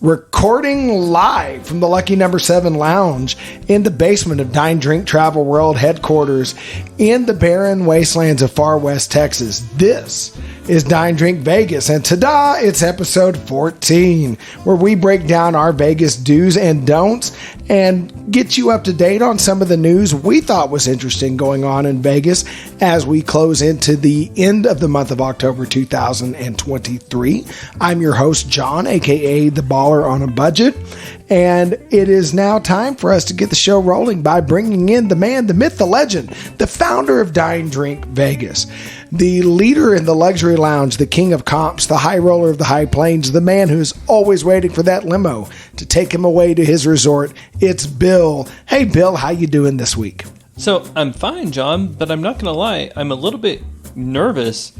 Recording live from the Lucky Number 7 Lounge in the basement of Dine Drink Travel World headquarters in the barren wastelands of far west Texas. This is Dine Drink Vegas, and ta-da, it's episode 14, where we break down our Vegas do's and don'ts and get you up to date on some of the news we thought was interesting going on in Vegas as we close into the end of the month of October 2023. I'm your host, John, aka The Baller on a Budget, and it is now time for us to get the show rolling by bringing in the man, the myth, the legend, the founder of Dine Drink Vegas, the leader in the luxury lounge, the king of comps, the high roller of the high plains, the man who's always waiting for that limo to take him away to his resort. It's Bill. Hey, Bill, how you doing this week? So I'm fine, John, but I'm not going to lie. I'm a little bit nervous.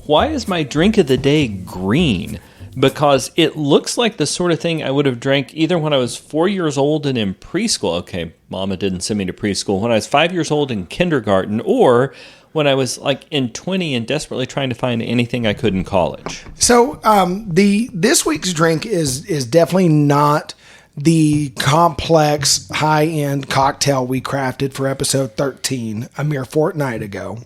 Why is my drink of the day green? Because it looks like the sort of thing I would have drank either when I was 4 years old and in preschool. Okay, Mama didn't send me to preschool. When I was 5 years old in kindergarten, or when I was like in 20 and desperately trying to find anything I could in college. So this week's drink is definitely not the complex high-end cocktail we crafted for episode 13 a mere fortnight ago,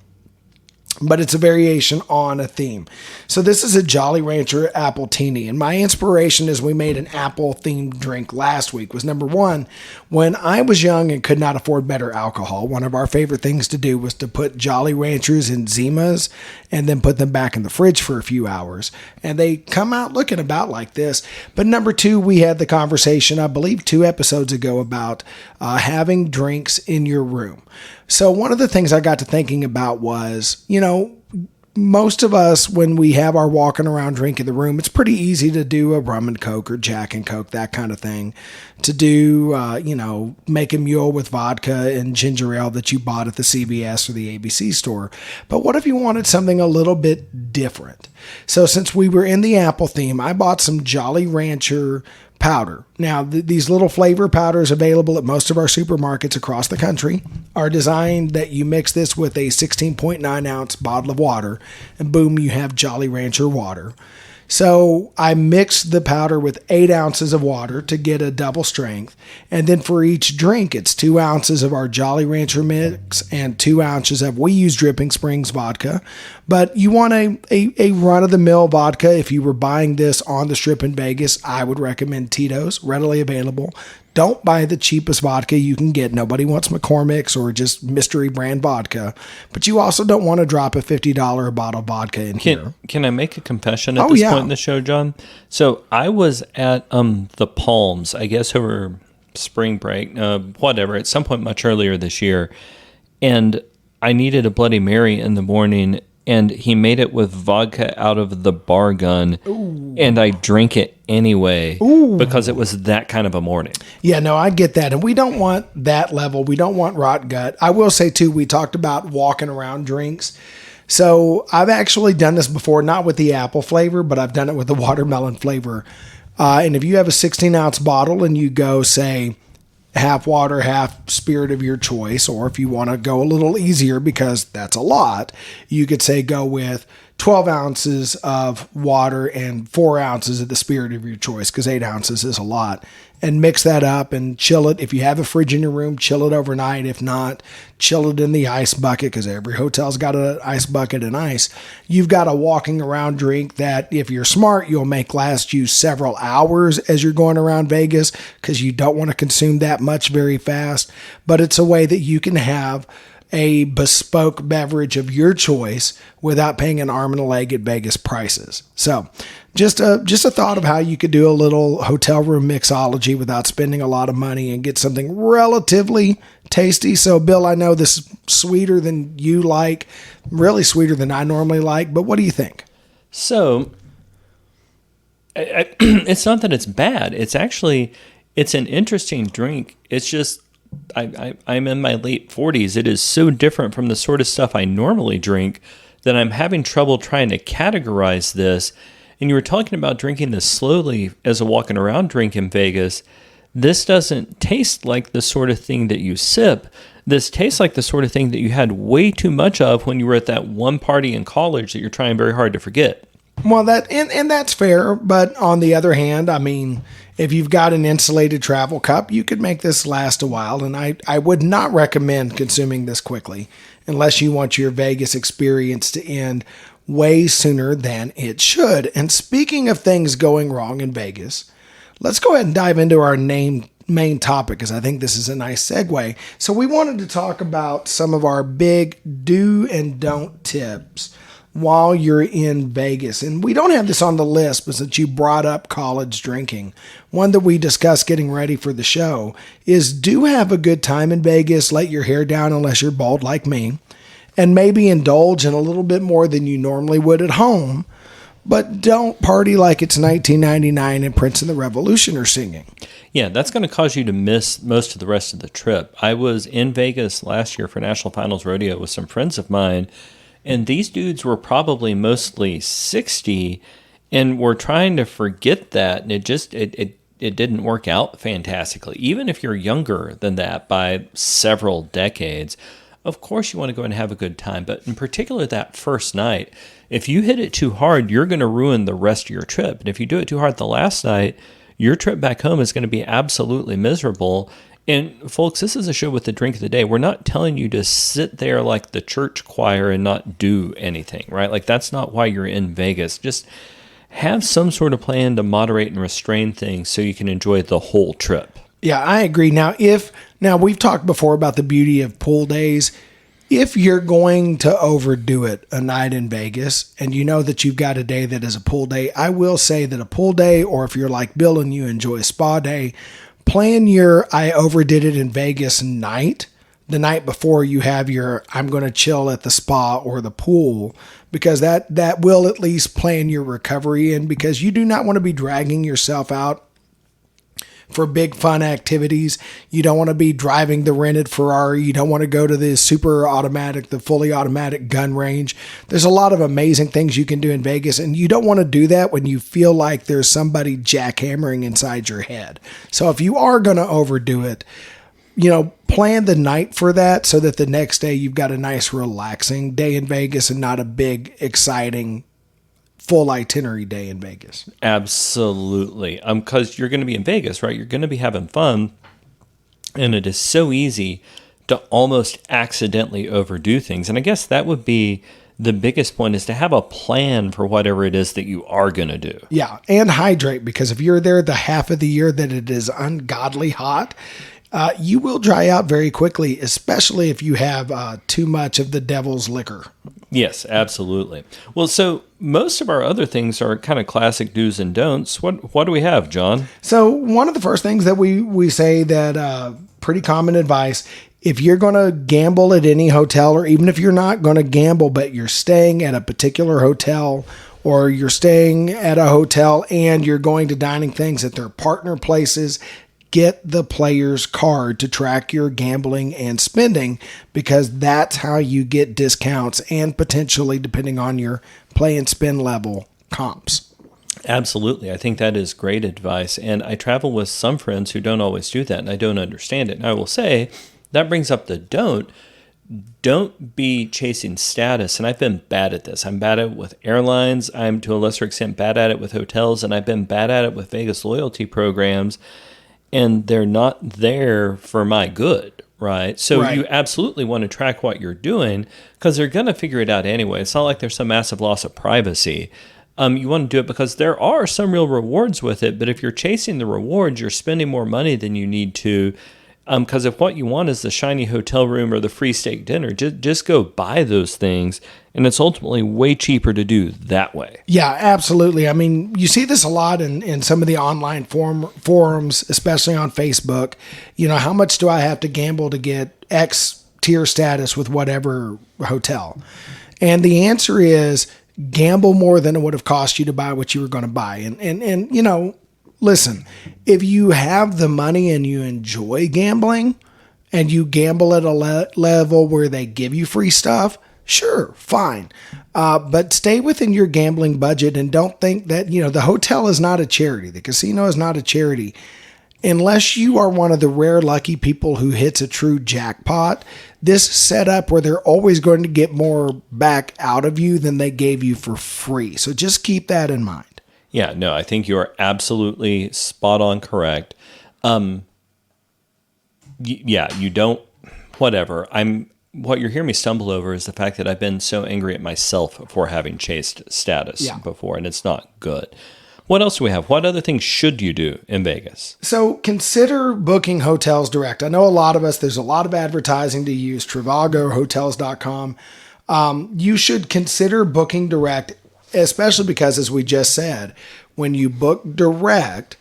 but it's a variation on a theme. So this is a Jolly Rancher Appletini, and my inspiration as we made an apple-themed drink last week was, number one, when I was young and could not afford better alcohol, one of our favorite things to do was to put Jolly Ranchers in Zimas and then put them back in the fridge for a few hours, and they come out looking about like this. But number two, we had the conversation, I believe 2 episodes ago, about having drinks in your room. So one of the things I got to thinking about was, most of us, when we have our walking around drink in the room, it's pretty easy to do a rum and coke or Jack and Coke, that kind of thing. To do, make a mule with vodka and ginger ale that you bought at the CVS or the ABC store. But what if you wanted something a little bit different? So since we were in the apple theme, I bought some Jolly Rancher powder. Now, these little flavor powders available at most of our supermarkets across the country are designed that you mix this with a 16.9 ounce bottle of water, and boom, you have Jolly Rancher water. So I mixed the powder with 8 ounces of water to get a double strength. And then for each drink, it's 2 ounces of our Jolly Rancher mix and 2 ounces of, we use Dripping Springs vodka. But you want a run-of-the-mill vodka. If you were buying this on the strip in Vegas, I would recommend Tito's, readily available. Don't buy the cheapest vodka you can get. Nobody wants McCormick's or just mystery brand vodka. But you also don't want to drop a $50 bottle of vodka in here. Can I make a confession at this point in the show, John? So I was at the Palms, I guess over spring break, whatever, at some point much earlier this year. And I needed a Bloody Mary in the morning, and he made it with vodka out of the bar gun. Ooh. And I drank it anyway. Ooh. Because it was that kind of a morning. Yeah, no, I get that. And we don't want that level. We don't want rot gut. I will say, too, we talked about walking around drinks. So I've actually done this before, not with the apple flavor, but I've done it with the watermelon flavor. And if you have a 16-ounce bottle and you go, say, half water, half spirit of your choice, or if you want to go a little easier because that's a lot, you could say go with 12 ounces of water and 4 ounces of the spirit of your choice, because 8 ounces is a lot, and mix that up and chill it. If you have a fridge in your room, chill it overnight. If not, chill it in the ice bucket, because every hotel's got an ice bucket and ice. You've got a walking around drink that, if you're smart, you'll make last you several hours as you're going around Vegas, because you don't want to consume that much very fast. But it's a way that you can have a bespoke beverage of your choice without paying an arm and a leg at Vegas prices. So just a thought of how you could do a little hotel room mixology without spending a lot of money and get something relatively tasty. So Bill, I know this is sweeter than you like, really sweeter than I normally like, but what do you think? So it's not that it's bad. It's an interesting drink. It's just, I'm in my late 40s. It is so different from the sort of stuff I normally drink that I'm having trouble trying to categorize this. And you were talking about drinking this slowly as a walking around drink in Vegas. This doesn't taste like the sort of thing that you sip. This tastes like the sort of thing that you had way too much of when you were at that one party in college that you're trying very hard to forget. Well, and that's fair, but on the other hand, I mean, if you've got an insulated travel cup, you could make this last a while, and I would not recommend consuming this quickly unless you want your Vegas experience to end way sooner than it should. And speaking of things going wrong in Vegas, let's go ahead and dive into our main topic, because I think this is a nice segue. So we wanted to talk about some of our big do and don't tips while you're in Vegas. And we don't have this on the list, but since you brought up college drinking, one that we discussed getting ready for the show is do have a good time in Vegas, let your hair down unless you're bald like me, and maybe indulge in a little bit more than you normally would at home, but don't party like it's 1999 and Prince and the Revolution are singing. Yeah, that's going to cause you to miss most of the rest of the trip. I was in Vegas last year for National Finals Rodeo with some friends of mine, and these dudes were probably mostly 60 and were trying to forget that. And it didn't work out fantastically. Even if you're younger than that by several decades, of course you want to go and have a good time. But in particular, that first night, if you hit it too hard, you're going to ruin the rest of your trip. And if you do it too hard the last night, your trip back home is going to be absolutely miserable. And folks, this is a show with the drink of the day. We're not telling you to sit there like the church choir and not do anything, right? Like that's not why you're in Vegas. Just have some sort of plan to moderate and restrain things so you can enjoy the whole trip. Yeah, I agree. Now we've talked before about the beauty of pool days. If you're going to overdo it a night in Vegas and you know that you've got a day that is a pool day, I will say that a pool day, or if you're like Bill and you enjoy a spa day, plan your I overdid it in Vegas night the night before you have your I'm going to chill at the spa or the pool, because that will at least plan your recovery in, because you do not want to be dragging yourself out for big fun activities. You don't want to be driving the rented Ferrari. You don't want to go to the the fully automatic gun range. There's a lot of amazing things you can do in Vegas, and you don't want to do that when you feel like there's somebody jackhammering inside your head. So if you are going to overdo it, plan the night for that so that the next day you've got a nice relaxing day in Vegas and not a big, exciting full itinerary day in Vegas. Absolutely. Because you're going to be in Vegas, right? You're going to be having fun. And it is so easy to almost accidentally overdo things. And I guess that would be the biggest point, is to have a plan for whatever it is that you are going to do. Yeah. And hydrate, because if you're there the half of the year that it is ungodly hot, you will dry out very quickly, especially if you have too much of the devil's liquor. Yes, absolutely. Well, so most of our other things are kind of classic do's and don'ts. What do we have, John? So one of the first things that we say that pretty common advice, if you're going to gamble at any hotel, or even if you're not going to gamble, but you're staying at a particular hotel, or you're staying at a hotel and you're going to dining things at their partner places, get the player's card to track your gambling and spending, because that's how you get discounts and potentially, depending on your play and spend level, comps. Absolutely. I think that is great advice. And I travel with some friends who don't always do that, and I don't understand it. And I will say that brings up the don't. Don't be chasing status. And I've been bad at this. I'm bad at it with airlines. I'm to a lesser extent bad at it with hotels. And I've been bad at it with Vegas loyalty programs. And they're not there for my good, right? So right. You absolutely want to track what you're doing, because they're going to figure it out anyway. It's not like there's some massive loss of privacy. You want to do it because there are some real rewards with it. But if you're chasing the rewards, you're spending more money than you need to. Because if what you want is the shiny hotel room or the free steak dinner, just go buy those things. And it's ultimately way cheaper to do that way. Yeah, absolutely. I mean, you see this a lot in some of the online forums, especially on Facebook. How much do I have to gamble to get X tier status with whatever hotel? And the answer is gamble more than it would have cost you to buy what you were going to buy. And listen, if you have the money and you enjoy gambling and you gamble at a level where they give you free stuff, sure, fine. But stay within your gambling budget, and don't think that, the hotel is not a charity. The casino is not a charity. unless you are one of the rare lucky people who hits a true jackpot, this setup where they're always going to get more back out of you than they gave you for free. So just keep that in mind. Yeah, no, I think you are absolutely spot on correct. You don't, whatever. What you're hearing me stumble over is the fact that I've been so angry at myself for having chased status before, and it's not good. What else do we have? What other things should you do in Vegas? So consider booking hotels direct. I know a lot of us, there's a lot of advertising to use, Trivago, hotels.com. You should consider booking direct, especially because, as we just said, when you book direct,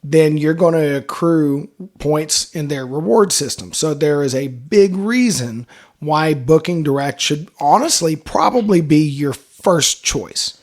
then you're going to accrue points in their reward system. So there is a big reason why booking direct should honestly probably be your first choice.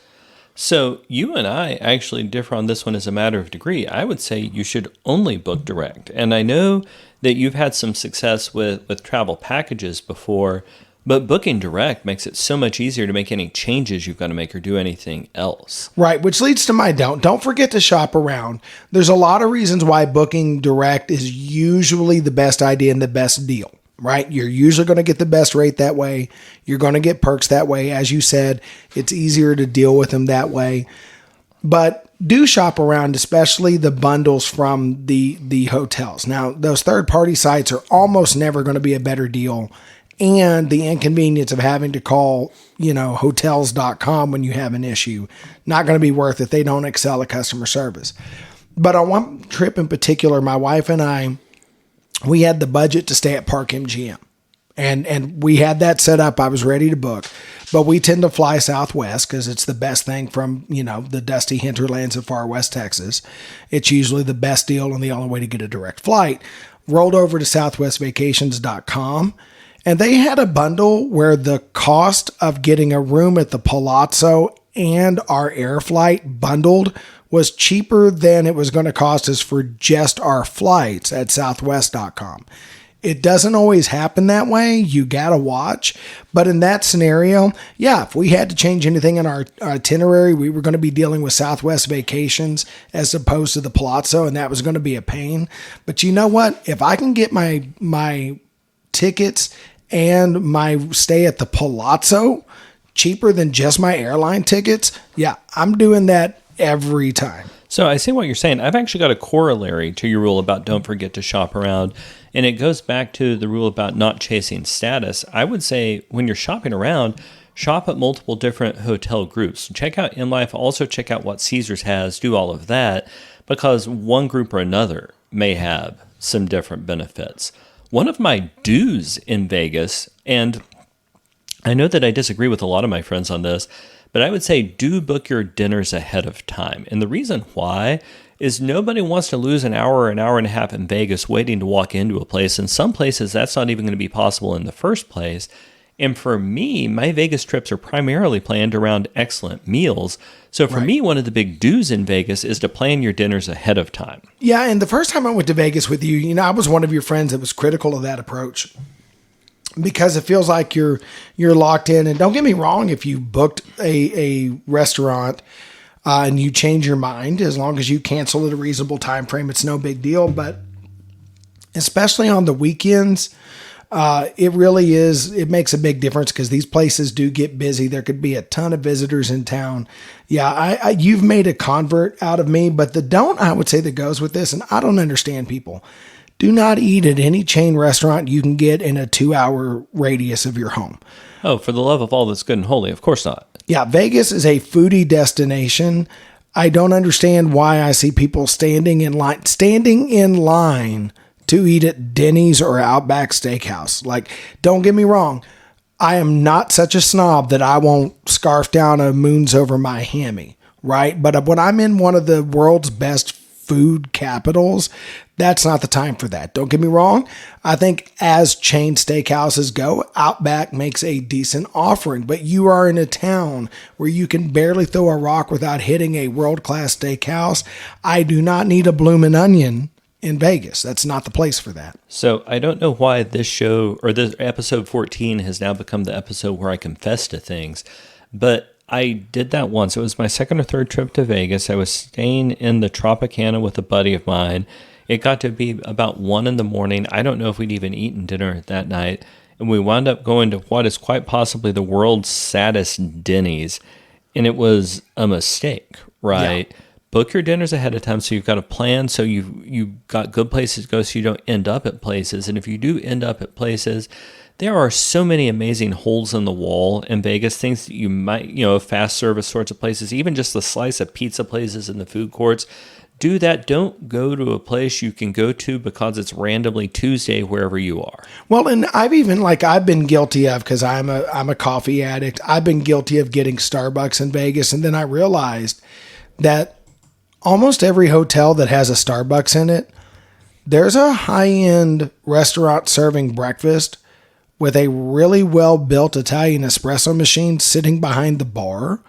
So you and I actually differ on this one as a matter of degree. I would say you should only book direct. And I know that you've had some success with travel packages before, but booking direct makes it so much easier to make any changes you've got to make or do anything else. Right, which leads to my don't forget to shop around. There's a lot of reasons why booking direct is usually the best idea and the best deal. Right? You're usually going to get the best rate that way. You're going to get perks that way. As you said, it's easier to deal with them that way. But do shop around, especially the bundles from the hotels. Now, those third-party sites are almost never going to be a better deal. And the inconvenience of having to call, hotels.com when you have an issue, not going to be worth it. They don't excel at customer service. But on one trip in particular, my wife and I, we had the budget to stay at Park MGM, and we had that set up. I was ready to book, but we tend to fly Southwest because it's the best thing from, the dusty hinterlands of far West Texas. It's usually the best deal and the only way to get a direct flight. Rolled over to southwestvacations.com, and they had a bundle where the cost of getting a room at the Palazzo and our air flight bundled was cheaper than it was going to cost us for just our flights at southwest.com. It doesn't always happen that way. You got to watch. But in that scenario, if we had to change anything in our itinerary, we were going to be dealing with Southwest Vacations as opposed to the Palazzo, and that was going to be a pain. But you know what? If I can get my tickets and my stay at the Palazzo cheaper than just my airline tickets, I'm doing that every time. So I see what you're saying. I've actually got a corollary to your rule about don't forget to shop around. And it goes back to the rule about not chasing status. I would say when you're shopping around, shop at multiple different hotel groups. Check out InLife. Also check out what Caesars has. Do all of that because one group or another may have some different benefits. One of my do's in Vegas, and I know that I disagree with a lot of my friends on this, but I would say do book your dinners ahead of time. And the reason why is nobody wants to lose an hour or an hour and a half in Vegas waiting to walk into a place. In some places, that's not even going to be possible in the first place. And for me, my Vegas trips are primarily planned around excellent meals. So for me, one of the big do's in Vegas is to plan your dinners ahead of time. Yeah, and the first time I went to Vegas with you, I was one of your friends that was critical of that approach, because it feels like you're locked in. And don't get me wrong, if you booked a restaurant and you change your mind, as long as you cancel at a reasonable time frame, it's no big deal. But especially on the weekends, it really is. It makes a big difference because these places do get busy. There could be a ton of visitors in town. Yeah, you've made a convert out of me. But the don't, I would say, that goes with this, and I don't understand people. Do not eat at any chain restaurant you can get in a 2-hour radius of your home. Oh, for the love of all that's good and holy, of course not. Yeah, Vegas is a foodie destination. I don't understand why I see people standing in line to eat at Denny's or Outback Steakhouse. Like, don't get me wrong. I am not such a snob that I won't scarf down a Moons Over my hammy, right? But when I'm in one of the world's best food capitals, that's not the time for that. Don't get me wrong. I think as chain steakhouses go, Outback makes a decent offering, but you are in a town where you can barely throw a rock without hitting a world-class steakhouse. I do not need a bloomin' onion in Vegas. That's not the place for that. So I don't know why this show, or this episode 14, has now become the episode where I confess to things, but I did that once. It was my second or third trip to Vegas. I was staying in the Tropicana with a buddy of mine, It got to be about 1 in the morning. I don't know if we'd even eaten dinner that night. And we wound up going to what is quite possibly the world's saddest Denny's. And it was a mistake, right? Yeah. Book your dinners ahead of time so you've got a plan, so you've got good places to go so you don't end up at places. And if you do end up at places, there are so many amazing holes in the wall in Vegas, things that you might, fast service sorts of places, even just the slice of pizza places in the food courts. Do that. Don't go to a place you can go to because it's randomly Tuesday wherever you are. Well, and I've been guilty of, because I'm a coffee addict. I've been guilty of getting Starbucks in Vegas, and then I realized that almost every hotel that has a Starbucks in it, there's a high-end restaurant serving breakfast with a really well-built Italian espresso machine sitting behind the bar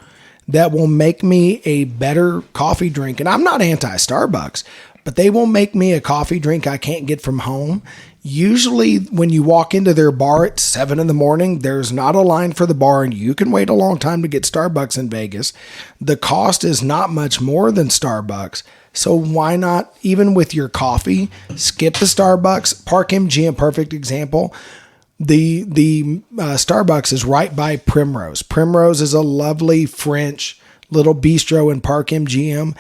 that will make me a better coffee drink. And I'm not anti-Starbucks, but they will make me a coffee drink I can't get from home. Usually when you walk into their bar at 7 in the morning, there's not a line for the bar, and you can wait a long time to get Starbucks in Vegas. The cost is not much more than Starbucks. So why not, even with your coffee, skip the Starbucks? Park MGM, perfect example. The Starbucks is right by Primrose. Primrose is a lovely French little bistro in Park MGM.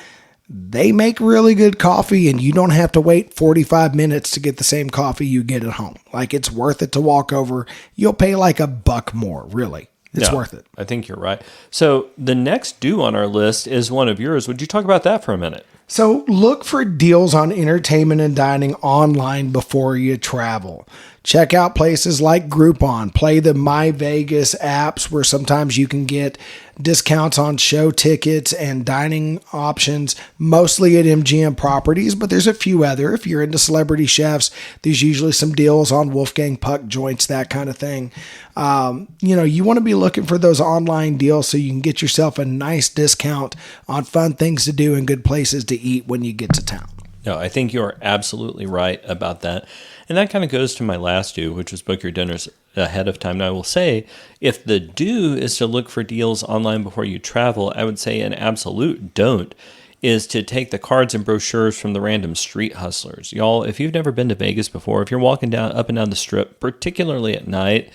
They make really good coffee, and you don't have to wait 45 minutes to get the same coffee you get at home. Like, it's worth it to walk over. You'll pay like $1 more, really. It's worth it. I think you're right. So the next due on our list is one of yours. Would you talk about that for a minute? So look for deals on entertainment and dining online before you travel. Check out places like Groupon. Play the My Vegas apps, where sometimes you can get discounts on show tickets and dining options, mostly at MGM properties, but there's a few other. If you're into celebrity chefs, there's usually some deals on Wolfgang Puck joints, that kind of thing. You want to be looking for those online deals so you can get yourself a nice discount on fun things to do and good places to eat when you get to town. No, I think you're absolutely right about that. And that kind of goes to my last due, which was book your dinners ahead of time. And I will say, if the due is to look for deals online before you travel, I would say an absolute don't is to take the cards and brochures from the random street hustlers. Y'all, if you've never been to Vegas before, if you're walking up and down the strip, particularly at night,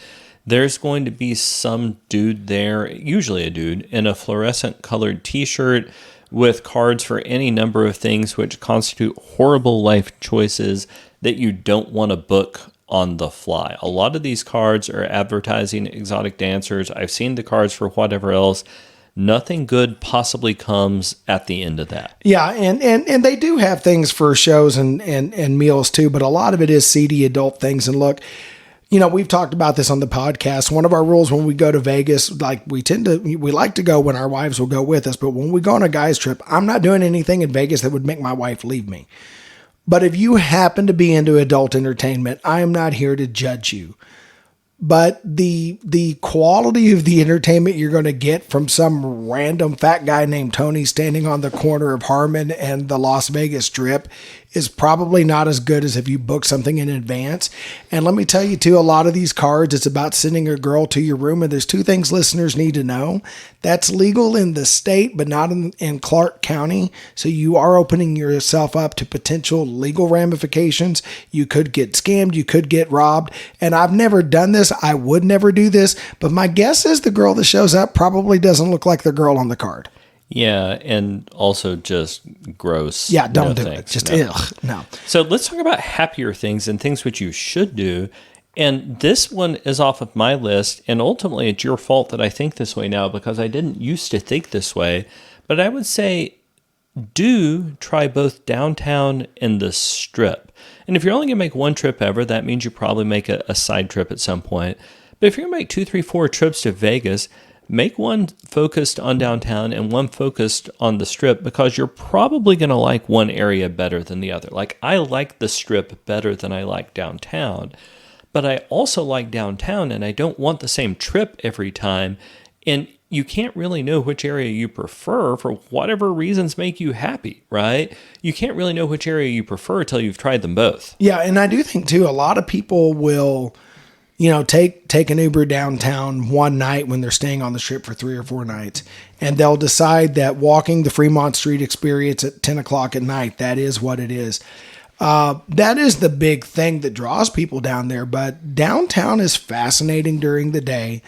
there's going to be some dude there, usually a dude, in a fluorescent colored t-shirt with cards for any number of things which constitute horrible life choices that you don't want to book on the fly. A lot of these cards are advertising exotic dancers. I've seen the cards for whatever else. Nothing good possibly comes at the end of that. Yeah, and they do have things for shows and meals too, but a lot of it is seedy adult things. And look, we've talked about this on the podcast. One of our rules when we go to Vegas, like we like to go when our wives will go with us, but when we go on a guy's trip, I'm not doing anything in Vegas that would make my wife leave me. But if you happen to be into adult entertainment, I am not here to judge you. But the quality of the entertainment you're going to get from some random fat guy named Tony standing on the corner of Harmon and the Las Vegas Strip is probably not as good as if you book something in advance. And let me tell you too, a lot of these cards, it's about sending a girl to your room. And there's two things listeners need to know. That's legal in the state, but not in Clark County. So you are opening yourself up to potential legal ramifications. You could get scammed. You could get robbed. And I've never done this. I would never do this. But my guess is the girl that shows up probably doesn't look like the girl on the card. Yeah, and also just gross. Yeah, don't do it. Just ugh, no. So let's talk about happier things and things which you should do. And this one is off of my list, and ultimately it's your fault that I think this way now because I didn't used to think this way. But I would say do try both downtown and the Strip. And if you're only going to make one trip ever, that means you probably make a side trip at some point. But if you're going to make 2, 3, 4 trips to Vegas, make one focused on downtown and one focused on the Strip because you're probably going to like one area better than the other. Like, I like the Strip better than I like downtown, but I also like downtown and I don't want the same trip every time. And you can't really know which area you prefer for whatever reasons make you happy, right? You can't really know which area you prefer until you've tried them both. Yeah, and I do think, too, a lot of people will take an Uber downtown one night when they're staying on the Strip for 3 or 4 nights, and they'll decide that walking the Fremont Street experience at 10 o'clock at night, that is what it is. That is the big thing that draws people down there. But downtown is fascinating during the day.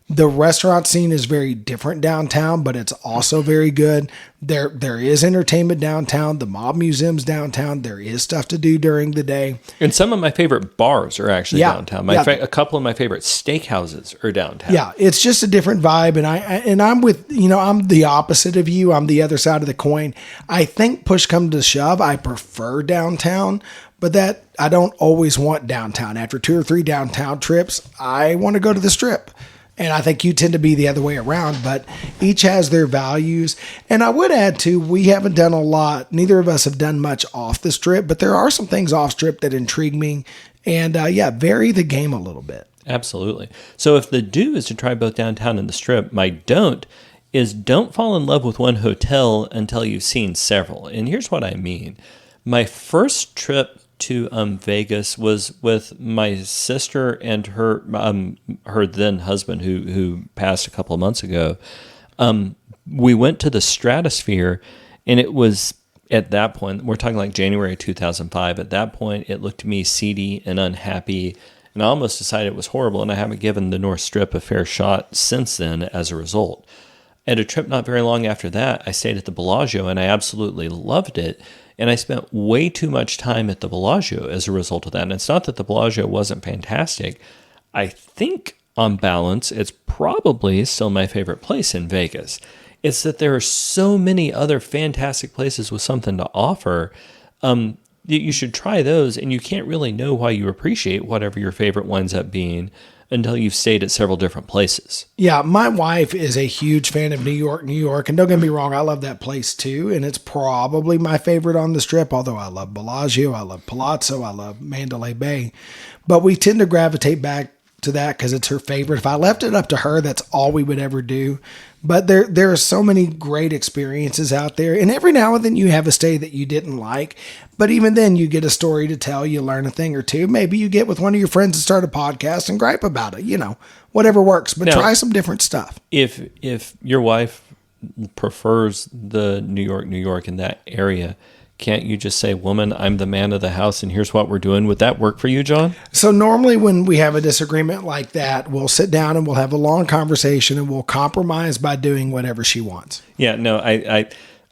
The restaurant scene is very different downtown, but it's also very good. There is entertainment downtown. The mob museum's downtown. There is stuff to do during the day. And some of my favorite bars are actually downtown. A couple of my favorite steakhouses are downtown. Yeah, it's just a different vibe. And I'm with, I'm the opposite of you. I'm the other side of the coin. I think push come to shove, I prefer downtown, but that I don't always want downtown. After 2 or 3 downtown trips, I want to go to the Strip. And I think you tend to be the other way around, but each has their values. And I would add too, we haven't done a lot. Neither of us have done much off the Strip, but there are some things off Strip that intrigue me. And vary the game a little bit. Absolutely. So if the do is to try both downtown and the Strip, my don't is don't fall in love with one hotel until you've seen several. And here's what I mean. My first trip to Vegas was with my sister and her then husband who passed a couple of months ago. We went to the Stratosphere, and it was at that point, we're talking like January 2005. At that point, it looked to me seedy and unhappy, and I almost decided it was horrible. And I haven't given the North Strip a fair shot since then. As a result, at a trip not very long after that, I stayed at the Bellagio, and I absolutely loved it. And I spent way too much time at the Bellagio as a result of that. And it's not that the Bellagio wasn't fantastic. I think, on balance, it's probably still my favorite place in Vegas. It's that there are so many other fantastic places with something to offer. You should try those, and you can't really know why you appreciate whatever your favorite winds up being until you've stayed at several different places. Yeah, my wife is a huge fan of New York. And don't get me wrong, I love that place too. And it's probably my favorite on the Strip, although I love Bellagio, I love Palazzo, I love Mandalay Bay. But we tend to gravitate back to that because it's her favorite. If I left it up to her, that's all we would ever do. But there are so many great experiences out there. And every now and then you have a stay that you didn't like. But even then you get a story to tell, you learn a thing or two. Maybe you get with one of your friends and start a podcast and gripe about it, whatever works. But now, try some different stuff. If your wife prefers the New York in that area, can't you just say, woman, I'm the man of the house and here's what we're doing? Would that work for you, John? So normally when we have a disagreement like that, we'll sit down and we'll have a long conversation and we'll compromise by doing whatever she wants. Yeah, no, I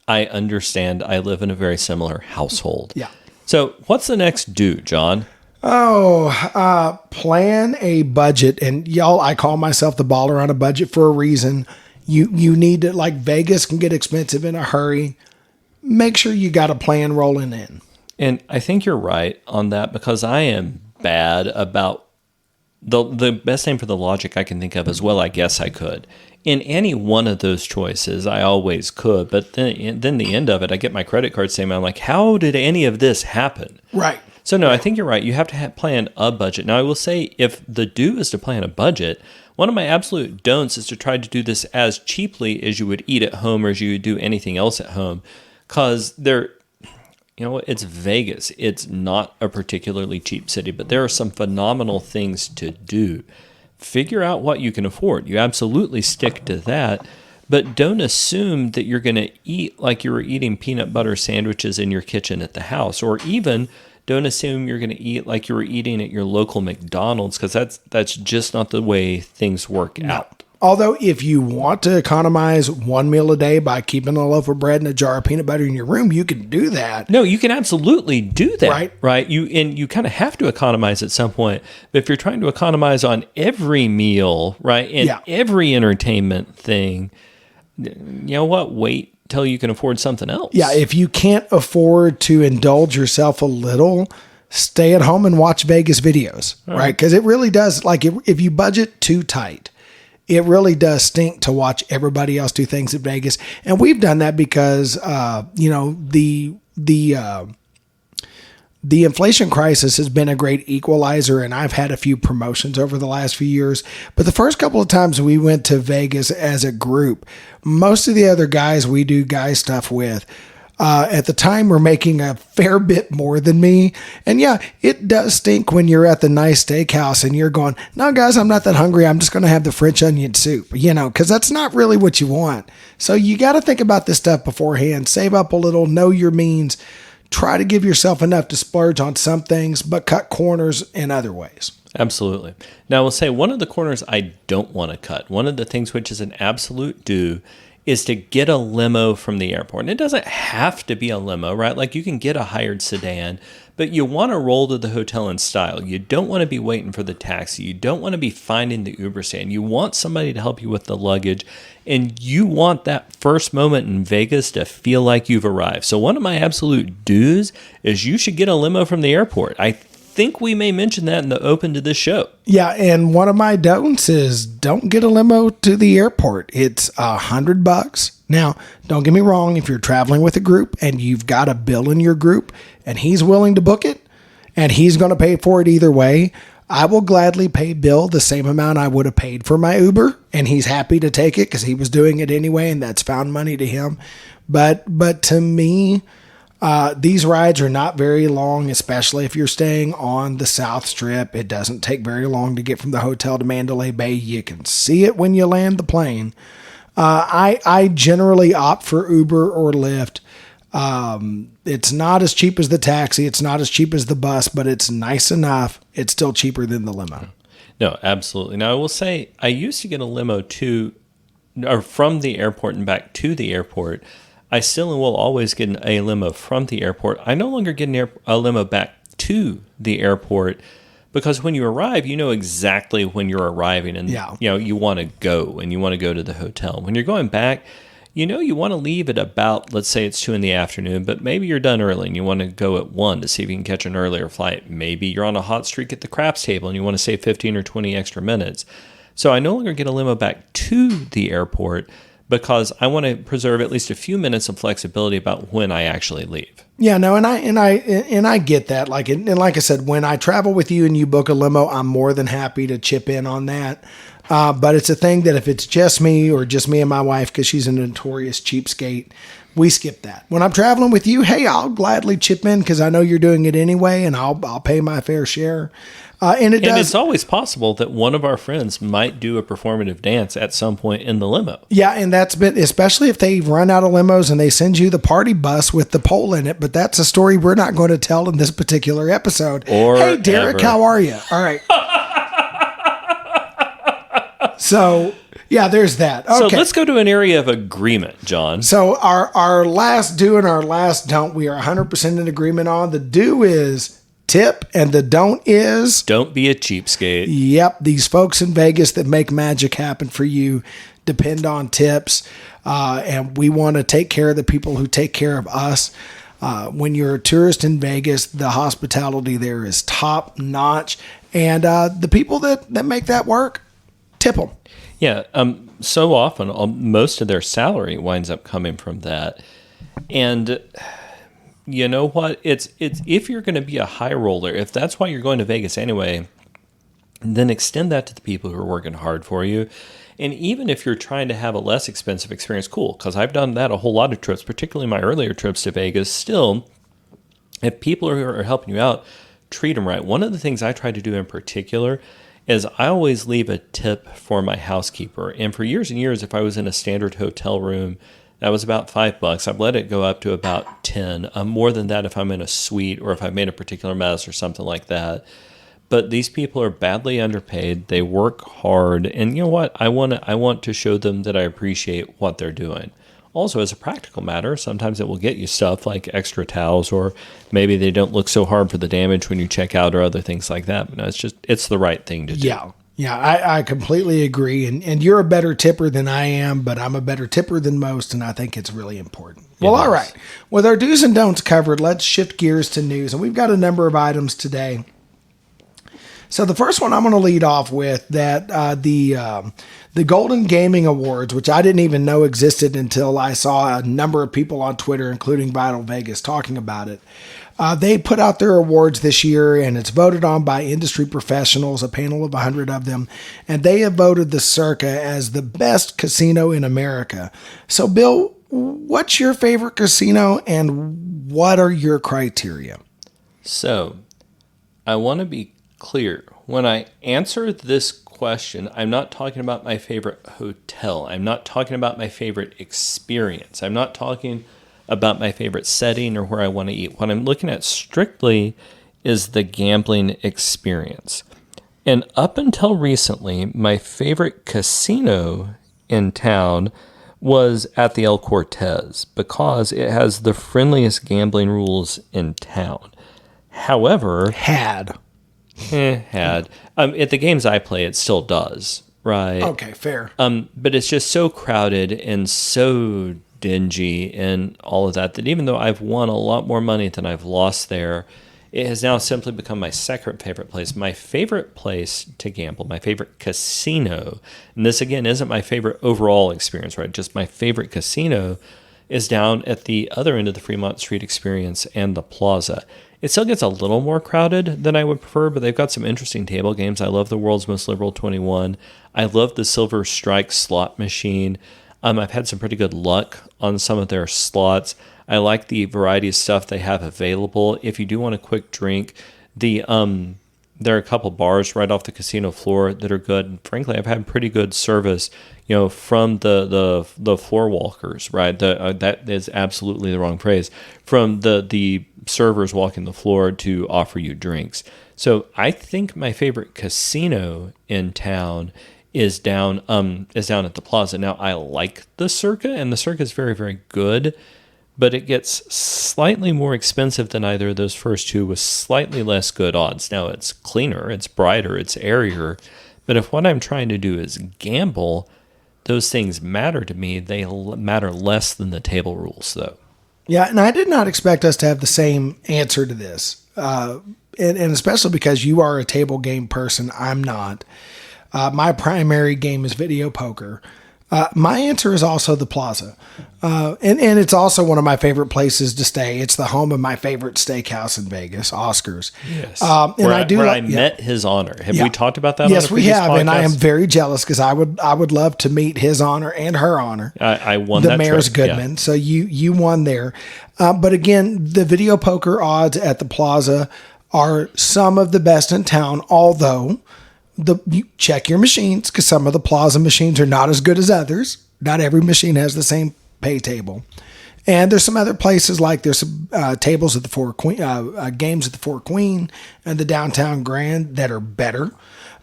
understand. I live in a very similar household. Yeah. So what's the next do, John? Plan a budget. And y'all, I call myself the baller on a budget for a reason. You need to, like, Vegas can get expensive in a hurry. Make sure you got a plan rolling in. And I think you're right on that because I am bad about the best name for the logic I can think of is, well, I guess I could. In any one of those choices, I always could. But then the end of it, I get my credit card statement. I'm like, how did any of this happen? Right. So, no, I think you're right. You have to plan a budget. Now, I will say if the do is to plan a budget, one of my absolute don'ts is to try to do this as cheaply as you would eat at home or as you would do anything else at home. Because it's Vegas. It's not a particularly cheap city, but there are some phenomenal things to do. Figure out what you can afford. You absolutely stick to that, but don't assume that you're going to eat like you were eating peanut butter sandwiches in your kitchen at the house, or even don't assume you're going to eat like you were eating at your local McDonald's, because that's just not the way things work out. Although if you want to economize one meal a day by keeping a loaf of bread and a jar of peanut butter in your room, you can do that. No, you can absolutely do that. Right? You kind of have to economize at some point. But if you're trying to economize on every meal, right, and every entertainment thing, you know what? Wait till you can afford something else. Yeah, if you can't afford to indulge yourself a little, stay at home and watch Vegas videos, right? Because it really does, like, if you budget too tight, it really does stink to watch everybody else do things at Vegas. And we've done that because, the inflation crisis has been a great equalizer, and I've had a few promotions over the last few years. But the first couple of times we went to Vegas as a group, most of the other guys we do guy stuff with, at the time were making a fair bit more than me. And yeah, it does stink when you're at the nice steakhouse and you're going, no guys, I'm not that hungry. I'm just going to have the French onion soup, because that's not really what you want. So you got to think about this stuff beforehand, save up a little, know your means, try to give yourself enough to splurge on some things, but cut corners in other ways. Absolutely. Now, I will say one of the corners I don't want to cut, one of the things which is an absolute do, is to get a limo from the airport. And it doesn't have to be a limo, right? Like you can get a hired sedan, but you want to roll to the hotel in style. You don't want to be waiting for the taxi. You don't want to be finding the Uber stand. You want somebody to help you with the luggage, and you want that first moment in Vegas to feel like you've arrived. So one of my absolute do's is you should get a limo from the airport. I think we may mention that in the open to this show. Yeah, and one of my don'ts is don't get a limo to the airport. It's $100. Now, don't get me wrong, if you're traveling with a group and you've got a bill in your group and he's willing to book it and he's going to pay for it either way, I will gladly pay Bill the same amount I would have paid for my Uber, and he's happy to take it because he was doing it anyway, and that's found money to him. But to me, these rides are not very long, especially if you're staying on the South Strip. It doesn't take very long to get from the hotel to Mandalay Bay. You can see it when you land the plane. I generally opt for Uber or Lyft. It's not as cheap as the taxi. It's not as cheap as the bus, but it's nice enough. It's still cheaper than the limo. No, absolutely. Now, I will say I used to get a limo from the airport and back to the airport. I still and will always get a limo from the airport. I no longer get a limo back to the airport because when you arrive, you know exactly when you're arriving, and you want to go to the hotel. When you're going back, you want to leave at about, let's say it's 2 p.m, but maybe you're done early and you want to go at 1 to see if you can catch an earlier flight. Maybe you're on a hot streak at the craps table and you want to save 15 or 20 extra minutes. So I no longer get a limo back to the airport because I want to preserve at least a few minutes of flexibility about when I actually leave. Yeah, no, and I get that. Like I said, when I travel with you and you book a limo, I'm more than happy to chip in on that. But it's a thing that if it's just me or just me and my wife, because she's a notorious cheapskate, we skip that. When I'm traveling with you, hey, I'll gladly chip in because I know you're doing it anyway, and I'll pay my fair share. And it's always possible that one of our friends might do a performative dance at some point in the limo. Yeah, and that's been, especially if they run out of limos and they send you the party bus with the pole in it. But that's a story we're not going to tell in this particular episode. Hey, Derek, how are you? All right. So, yeah, there's that. Okay. So let's go to an area of agreement, John. So our last do and our last don't, we are 100% in agreement on. The do is tip, and the don't is don't be a cheapskate. Yep, these folks in Vegas that make magic happen for you depend on tips, and we want to take care of the people who take care of us. When you're a tourist in Vegas, the hospitality there is top notch, and the people that make that work, tip them. Yeah, so often most of their salary winds up coming from that, and you know what? It's if you're going to be a high roller, if that's why you're going to Vegas anyway, then extend that to the people who are working hard for you. And even if you're trying to have a less expensive experience, cool, because I've done that a whole lot of trips, particularly my earlier trips to Vegas. Still, if people are helping you out, treat them right. One of the things I try to do in particular is I always leave a tip for my housekeeper. And for years and years, if I was in a standard hotel room, that was about $5. I've let it go up to about 10. More than that if I'm in a suite or if I've made a particular mess or something like that. But these people are badly underpaid. They work hard, and you know what? I want to show them that I appreciate what they're doing. Also, as a practical matter, sometimes it will get you stuff like extra towels, or maybe they don't look so hard for the damage when you check out, or other things like that. But no, it's the right thing to do. Yeah, I completely agree. And you're a better tipper than I am, but I'm a better tipper than most, and I think it's really important. Well, all right. With our do's and don'ts covered, let's shift gears to news. And we've got a number of items today. So the first one I'm going to lead off with that the Golden Gaming Awards, which I didn't even know existed until I saw a number of people on Twitter, including Vital Vegas, talking about it. They put out their awards this year, and it's voted on by industry professionals, a panel of 100 of them, and they have voted the Circa as the best casino in America. So, Bill, what's your favorite casino, and what are your criteria? So, I want to be clear. When I answer this question, I'm not talking about my favorite hotel. I'm not talking about my favorite experience. I'm not talking about my favorite setting or where I want to eat. What I'm looking at strictly is the gambling experience. And up until recently, my favorite casino in town was at the El Cortez because it has the friendliest gambling rules in town. However... Had. At the games I play, it still does, right? Okay, fair. But it's just so crowded and so dingy and all of that even though I've won a lot more money than I've lost there, it has now simply become my second favorite place. My favorite place to gamble, my favorite casino, and this again isn't my favorite overall experience, right? Just my favorite casino is down at the other end of the Fremont Street Experience and the Plaza. It still gets a little more crowded than I would prefer, but they've got some interesting table games. I love the World's Most Liberal 21. I love the Silver Strike slot machine. I've had some pretty good luck on some of their slots. I like the variety of stuff they have available. If you do want a quick drink, there are a couple bars right off the casino floor that are good. And frankly, I've had pretty good service, from the floor walkers, right? That is absolutely the wrong phrase. From the servers walking the floor to offer you drinks. So I think my favorite casino in town is down at the Plaza. Now I like the Circa, and the Circa is very, very good, but it gets slightly more expensive than either of those first two with slightly less good odds. Now it's cleaner, it's brighter, it's airier, but if what I'm trying to do is gamble, those things matter to me. They matter less than the table rules, though. Yeah, and I did not expect us to have the same answer to this, and especially because you are a table game person, I'm not. My primary game is video poker. My answer is also the Plaza. And it's also one of my favorite places to stay. It's the home of my favorite steakhouse in Vegas, Oscar's. Yes. And I met his honor. Have we talked about that? Yes, on a we have. podcast? And I am very jealous because I would love to meet his honor and her honor. I won the that Mayor's trip. Goodman. Yeah. So you won there. But again, the video poker odds at the Plaza are some of the best in town, although you check your machines because some of the Plaza machines are not as good as others. Not every machine has the same pay table. And there's some other places like there's some tables at the Four Queen, games at the Four Queen and the Downtown Grand that are better.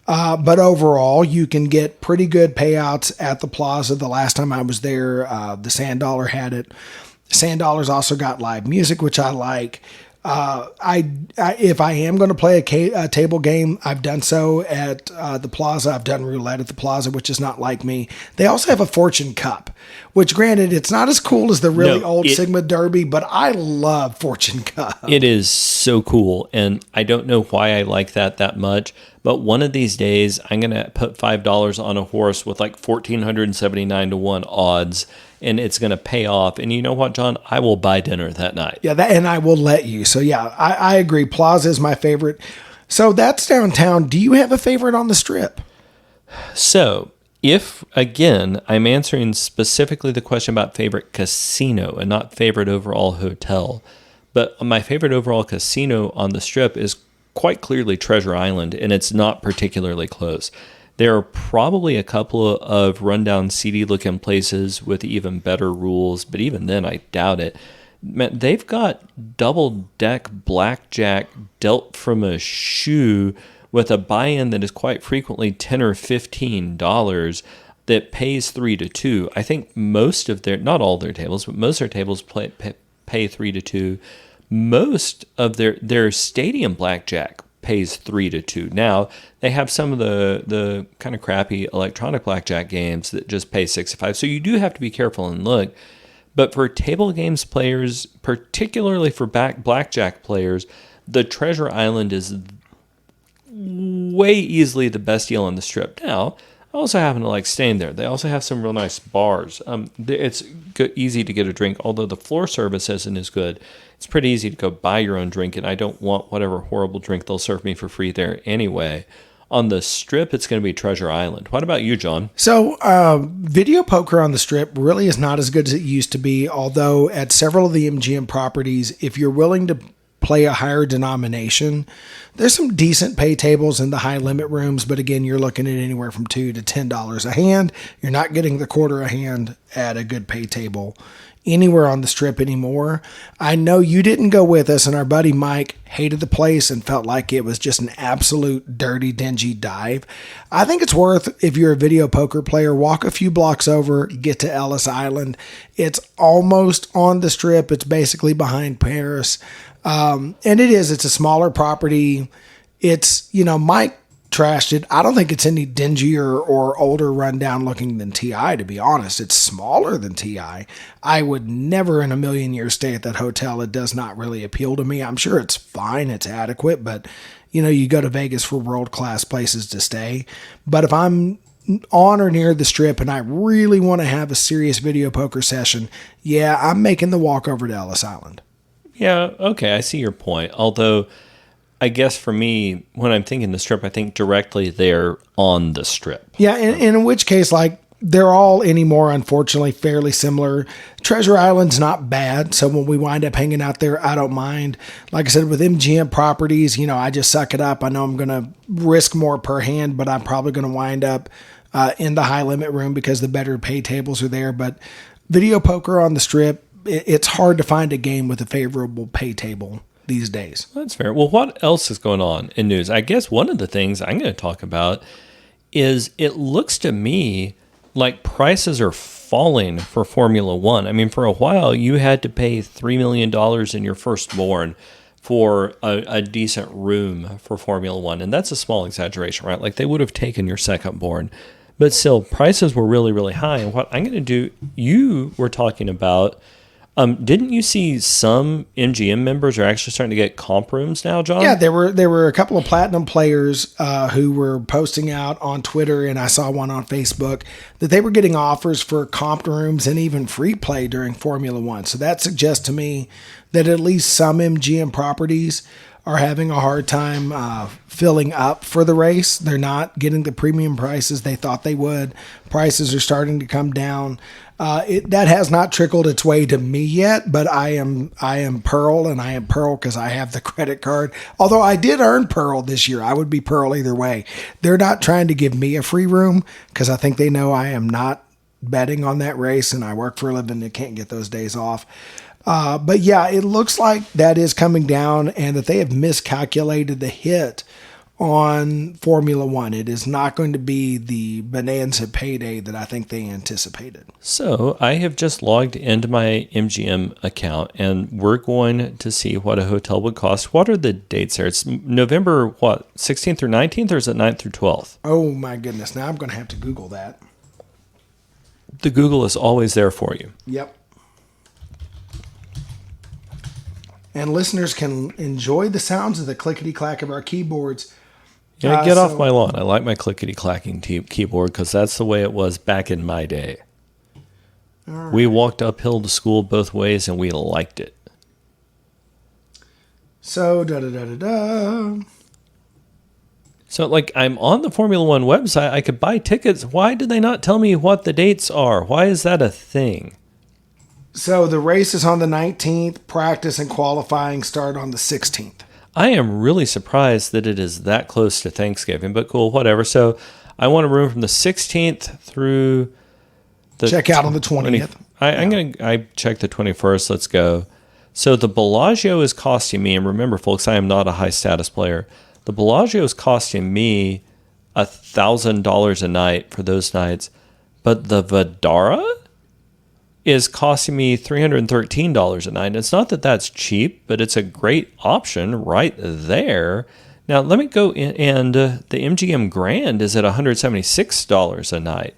But overall, you can get pretty good payouts at the Plaza. The last time I was there, the Sand Dollar had it. Sand Dollar's also got live music, which I like. If I am going to play a table game, I've done so at the Plaza. I've done roulette at the Plaza, which is not like me. They also have a Fortune Cup, which granted, it's not as cool as the really old Sigma Derby, but I love Fortune Cup. It is so cool, and I don't know why I like that much, but one of these days, I'm going to put $5 on a horse with like 1,479 to 1 odds, and it's going to pay off. And you know what, John? I will buy dinner that night. Yeah, and I will let you. So yeah, I agree. Plaza is my favorite. So that's downtown. Do you have a favorite on the Strip? So if, again, I'm answering specifically the question about favorite casino and not favorite overall hotel, but my favorite overall casino on the Strip is quite clearly Treasure Island, and it's not particularly close. There are probably a couple of rundown, seedy-looking places with even better rules, but even then, I doubt it. Man, they've got double-deck blackjack dealt from a shoe with a buy-in that is quite frequently $10 or $15 that pays 3 to 2. I think most of not all their tables, but most of their tables pay 3 to 2. Most of their stadium blackjack pays 3 to 2. Now, they have some of the kind of crappy electronic blackjack games that just pay 6 to 5. So you do have to be careful and look. But for table games players, particularly for blackjack players, the Treasure Island is way easily the best deal on the Strip. Now, I also happen to like staying there. They also have some real nice bars. It's easy to get a drink, although the floor service isn't as good. It's pretty easy to go buy your own drink, and I don't want whatever horrible drink they'll serve me for free there anyway. On the Strip, it's going to be Treasure Island. What about you, John? So, video poker on the Strip really is not as good as it used to be, although at several of the MGM properties, if you're willing to play a higher denomination, there's some decent pay tables in the high limit rooms, but again, you're looking at anywhere from $2 to $10 a hand. You're not getting the quarter a hand at a good pay table anywhere on the Strip anymore. I know you didn't go with us, and our buddy Mike hated the place and felt like it was just an absolute dirty, dingy dive. I think it's worth, if you're a video poker player, walk a few blocks over, get to Ellis Island. It's almost on the Strip. It's basically behind Paris. And it's a smaller property. It's, Mike trashed it. I don't think it's any dingier or older rundown looking than TI, to be honest. It's smaller than TI. I would never in a million years stay at that hotel. It does not really appeal to me. I'm sure it's fine. It's adequate, but you go to Vegas for world-class places to stay. But if I'm on or near the Strip and I really want to have a serious video poker session, yeah, I'm making the walk over to Ellis Island. Yeah, okay, I see your point. Although, I guess for me, when I'm thinking the Strip, I think directly there on the Strip. Yeah, and in which case, they're all anymore, unfortunately, fairly similar. Treasure Island's not bad, so when we wind up hanging out there, I don't mind. Like I said, with MGM properties, I just suck it up. I know I'm going to risk more per hand, but I'm probably going to wind up in the high limit room because the better pay tables are there. But video poker on the Strip, it's hard to find a game with a favorable pay table these days. That's fair. Well, what else is going on in news? I guess one of the things I'm going to talk about is it looks to me like prices are falling for Formula One. I mean, for a while, you had to pay $3 million in your firstborn for a decent room for Formula One. And that's a small exaggeration, right? Like they would have taken your secondborn. But still, prices were really, really high. And what I'm going to do, you were talking about, didn't you see some MGM members are actually starting to get comp rooms now, John? Yeah, there were a couple of platinum players who were posting out on Twitter, and I saw one on Facebook, that they were getting offers for comp rooms and even free play during Formula One. So that suggests to me that at least some MGM properties are having a hard time filling up for the race. They're not getting the premium prices they thought they would. Prices are starting to come down. That has not trickled its way to me yet, but I am Pearl, and I am Pearl because I have the credit card. Although I did earn Pearl this year. I would be Pearl either way. They're not trying to give me a free room because I think they know I am not betting on that race, and I work for a living and can't get those days off. But yeah, it looks like that is coming down and that they have miscalculated the hit on Formula One. It is not going to be the bonanza payday that I think they anticipated. So I have just logged into my MGM account and we're going to see what a hotel would cost. What are the dates there? It's November, 16th through 19th, or is it 9th through 12th? Oh my goodness. Now I'm going to have to Google that. The Google is always there for you. Yep. And listeners can enjoy the sounds of the clickety-clack of our keyboards. Yeah, get off my lawn. I like my clickety-clacking keyboard because that's the way it was back in my day. Right. We walked uphill to school both ways, and we liked it. So, da-da-da-da-da. So, I'm on the Formula One website. I could buy tickets. Why did they not tell me what the dates are? Why is that a thing? So, the race is on the 19th. Practice and qualifying start on the 16th. I am really surprised that it is that close to Thanksgiving, but cool, whatever. So I want a room from the 16th through the... Check out on the 20th. I checked the 21st. Let's go. So the Bellagio is costing me, and remember, folks, I am not a high-status player. The Bellagio is costing me $1,000 a night for those nights, but the Vdara is costing me $313 a night. It's not that that's cheap, but it's a great option right there. Now, let me go in, and the MGM Grand is at $176 a night.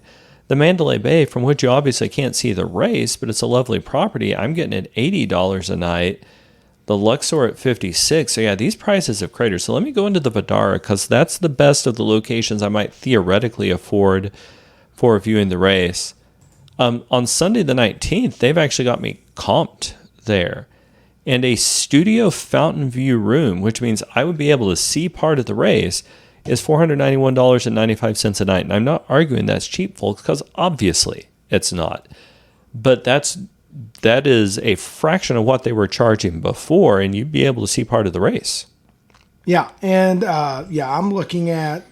The Mandalay Bay, from which you obviously can't see the race, but it's a lovely property, I'm getting it $80 a night. The Luxor at $56. So yeah, these prices have cratered. So let me go into the Vdara because that's the best of the locations I might theoretically afford for viewing the race. On Sunday the 19th, they've actually got me comped there. And a studio fountain view room, which means I would be able to see part of the race, is $491.95 a night. And I'm not arguing that's cheap, folks, because obviously it's not. But that is a fraction of what they were charging before, and you'd be able to see part of the race. Yeah, and I'm looking at...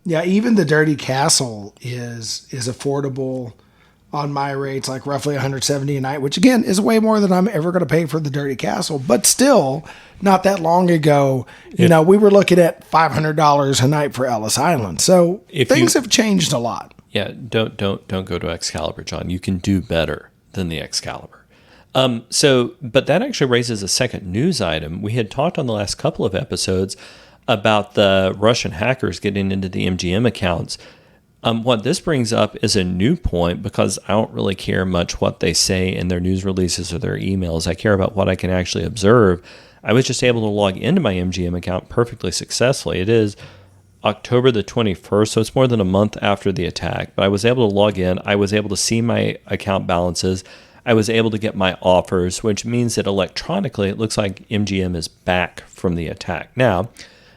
Yeah, even the Dirty Castle is affordable on my rates, like roughly $170 a night, which again is way more than I'm ever going to pay for the Dirty Castle. But still, not that long ago, we were looking at $500 a night for Ellis Island. So things have changed a lot. Yeah, don't go to Excalibur, John. You can do better than the Excalibur. But that actually raises a second news item. We had talked on the last couple of episodes about the Russian hackers getting into the MGM accounts. What this brings up is a new point, because I don't really care much what they say in their news releases or their emails. I care about what I can actually observe. I was just able to log into my MGM account perfectly successfully. It is October the 21st, so it's more than a month after the attack. But I was able to log in. I was able to see my account balances. I was able to get my offers, which means that electronically it looks like MGM is back from the attack. Now,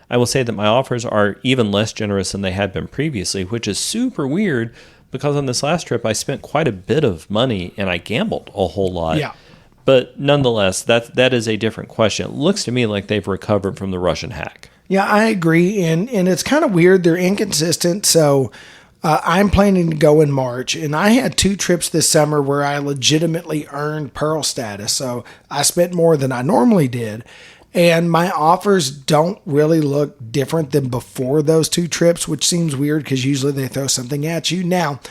I will say that my offers are even less generous than they had been previously, which is super weird because on this last trip I spent quite a bit of money and I gambled a whole lot. Yeah. But nonetheless, that is a different question. It looks to me like they've recovered from the Russian hack. Yeah, I agree. And it's kind of weird. They're inconsistent. So I'm planning to go in March. And I had 2 trips this summer where I legitimately earned Pearl status. So I spent more than I normally did. And my offers don't really look different than before those 2 trips, which seems weird because usually they throw something at you. Now,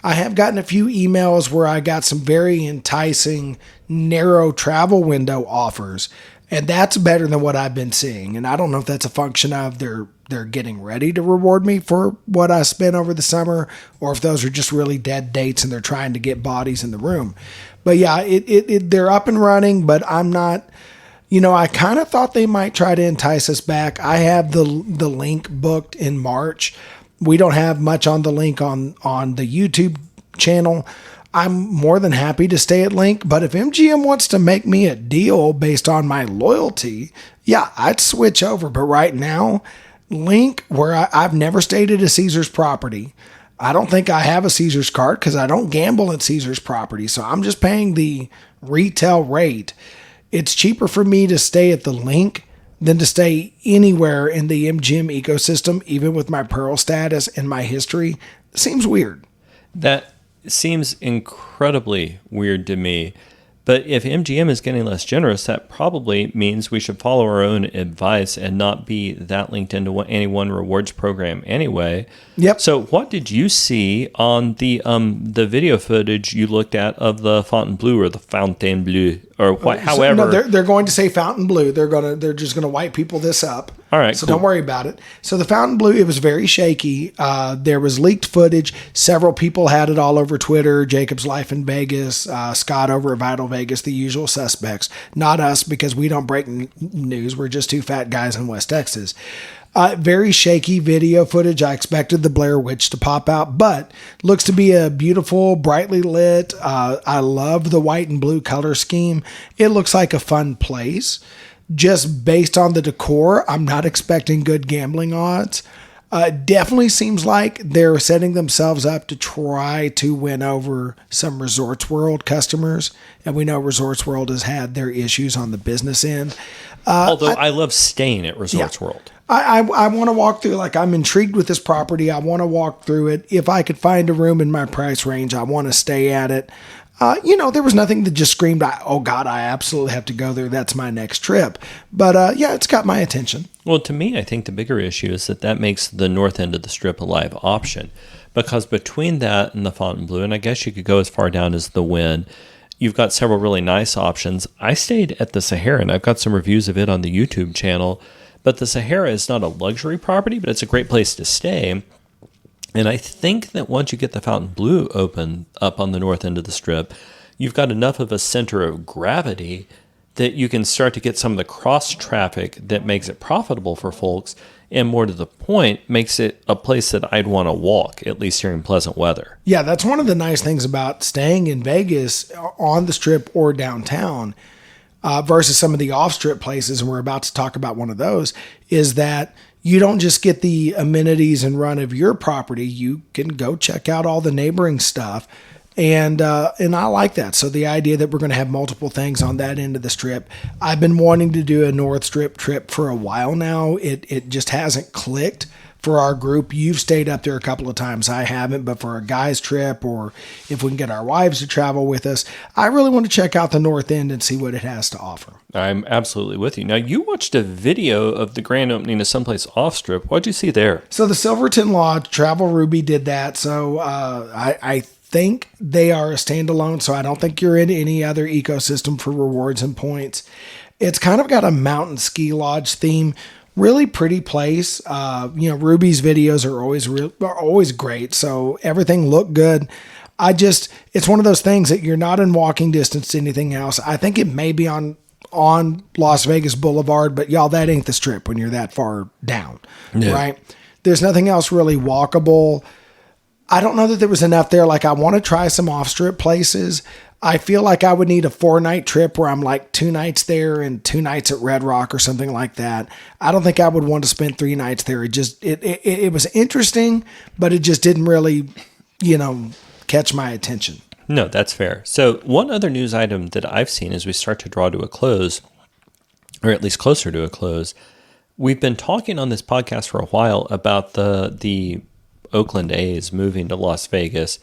I have gotten a few emails where I got some very enticing narrow travel window offers, and that's better than what I've been seeing. And I don't know if that's a function of they're getting ready to reward me for what I spent over the summer, or if those are just really dead dates and they're trying to get bodies in the room. But yeah, they're up and running, but I'm not... I kind of thought they might try to entice us back. I have the link booked in March. We don't have much on the link on the YouTube channel. I'm more than happy to stay at Link, but if MGM wants to make me a deal based on my loyalty, yeah, I'd switch over. But right now, Link, where I've never stayed at a Caesars property, I don't think I have a Caesars card because I don't gamble at Caesars property. So I'm just paying the retail rate. It's cheaper for me to stay at the Link than to stay anywhere in the MGM ecosystem, even with my Pearl status and my history. It seems weird. That seems incredibly weird to me. But if MGM is getting less generous, that probably means we should follow our own advice and not be that linked into any one rewards program anyway. Yep. So what did you see on the video footage you looked at of the Fontainebleau or the Fontainebleau or what? However, no, they're going to say Fontainebleau. They're just gonna white people this up. All right, so cool. Don't worry about it. So the Fontainebleau, it was very shaky. There was leaked footage. Several people had it all over Twitter. Jacob's Life in Vegas, Scott over at Vital Vegas, the usual suspects. Not us, because we don't break news. We're just 2 fat guys in West Texas. Very shaky video footage. I expected the Blair Witch to pop out, but looks to be a beautiful, brightly lit. I love the white and blue color scheme. It looks like a fun place. Just based on the decor, I'm not expecting good gambling odds. Definitely seems like they're setting themselves up to try to win over some Resorts World customers. And we know Resorts World has had their issues on the business end. Although I love staying at Resorts World. I want to walk through, like, I'm intrigued with this property. I want to walk through it. If I could find a room in my price range, I want to stay at it. There was nothing that just screamed, oh God, I absolutely have to go there. That's my next trip. But it's got my attention. Well, to me, I think the bigger issue is that makes the north end of the Strip a live option, because between that and the Fontainebleau, and I guess you could go as far down as the Wynn, you've got several really nice options. I stayed at the Sahara, and I've got some reviews of it on the YouTube channel, but the Sahara is not a luxury property, but it's a great place to stay. And I think that once you get the Fontainebleau open up on the north end of the Strip, you've got enough of a center of gravity that you can start to get some of the cross traffic that makes it profitable for folks, and more to the point, makes it a place that I'd want to walk, at least here in pleasant weather. Yeah, that's one of the nice things about staying in Vegas on the Strip or downtown versus some of the off-strip places, and we're about to talk about one of those, is that you don't just get the amenities and run of your property. You can go check out all the neighboring stuff. And I like that. So the idea that we're going to have multiple things on that end of the Strip, I've been wanting to do a North Strip trip for a while now. It just hasn't clicked for our group. You've stayed up there a couple of times. I haven't, but for a guy's trip, or if we can get our wives to travel with us, I really want to check out the North End and see what it has to offer. I'm absolutely with you. Now, you watched a video of the grand opening of someplace off strip. What'd you see there? So the Silverton Lodge, Travel Ruby did that. So I think they are a standalone, so I don't think you're in any other ecosystem for rewards and points. It's kind of got a mountain ski lodge theme. Really pretty place. Ruby's videos are always great, so everything looked good. It's one of those things that you're not in walking distance to anything else. I think it may be on Las Vegas Boulevard, but y'all, that ain't the Strip when you're that far down, right? There's nothing else really walkable. I don't know that there was enough there. Like, I want to try some off-strip places. I feel like I would need a 4-night trip where I'm like 2 nights there and 2 nights at Red Rock or something like that. I don't think I would want to spend 3 nights there. It was interesting, but it just didn't really, catch my attention. No, that's fair. So one other news item that I've seen as we start to draw to a close, or at least closer to a close, we've been talking on this podcast for a while about the Oakland A's moving to Las Vegas.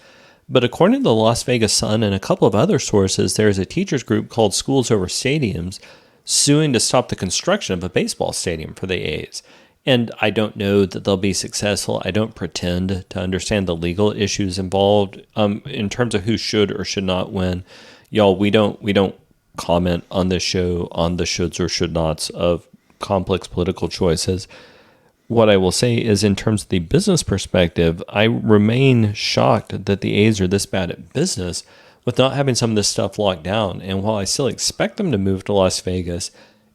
But according to the Las Vegas Sun and a couple of other sources, there's a teachers group called Schools Over Stadiums suing to stop the construction of a baseball stadium for the A's. And I don't know that they'll be successful. I don't pretend to understand the legal issues involved in terms of who should or should not win. Y'all, we don't comment on this show on the shoulds or should nots of complex political choices. What I will say is, in terms of the business perspective, I remain shocked that the A's are this bad at business with not having some of this stuff locked down. And while I still expect them to move to Las Vegas,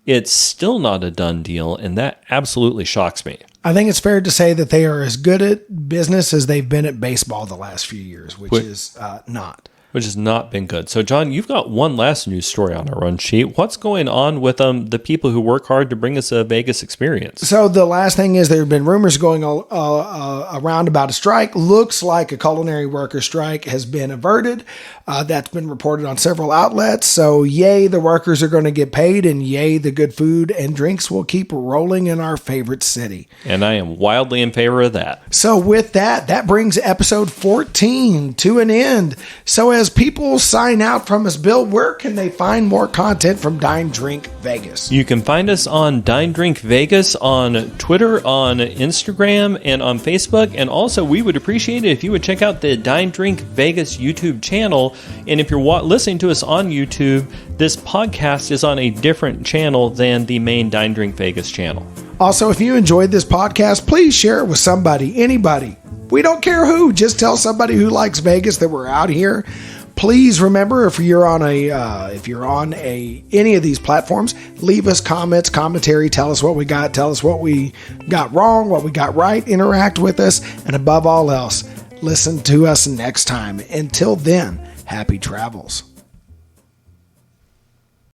it's still not a done deal, and that absolutely shocks me. I think it's fair to say that they are as good at business as they've been at baseball the last few years, which is not. Which has not been good. So, John, you've got one last news story on our run sheet. What's going on with the people who work hard to bring us a Vegas experience? So the last thing is there have been rumors going around about a strike. Looks like a culinary worker strike has been averted. That's been reported on several outlets. So yay, the workers are going to get paid, and yay, the good food and drinks will keep rolling in our favorite city. And I am wildly in favor of that. So with that brings episode 14 to an end. So as people sign out from us, Bill, where can they find more content from Dine Drink Vegas? You can find us on Dine Drink Vegas on Twitter, on Instagram, and on Facebook. And also, we would appreciate it if you would check out the Dine Drink Vegas YouTube channel. And if you're listening to us on YouTube, this podcast is on a different channel than the main Dine Drink Vegas channel. Also, if you enjoyed this podcast, please share it with somebody, anybody. We don't care who. Just tell somebody who likes Vegas that we're out here. Please remember, if you're on any of these platforms, leave us comments, commentary, tell us what we got, tell us what we got wrong, what we got right, interact with us, and above all else, listen to us next time. Until then, happy travels.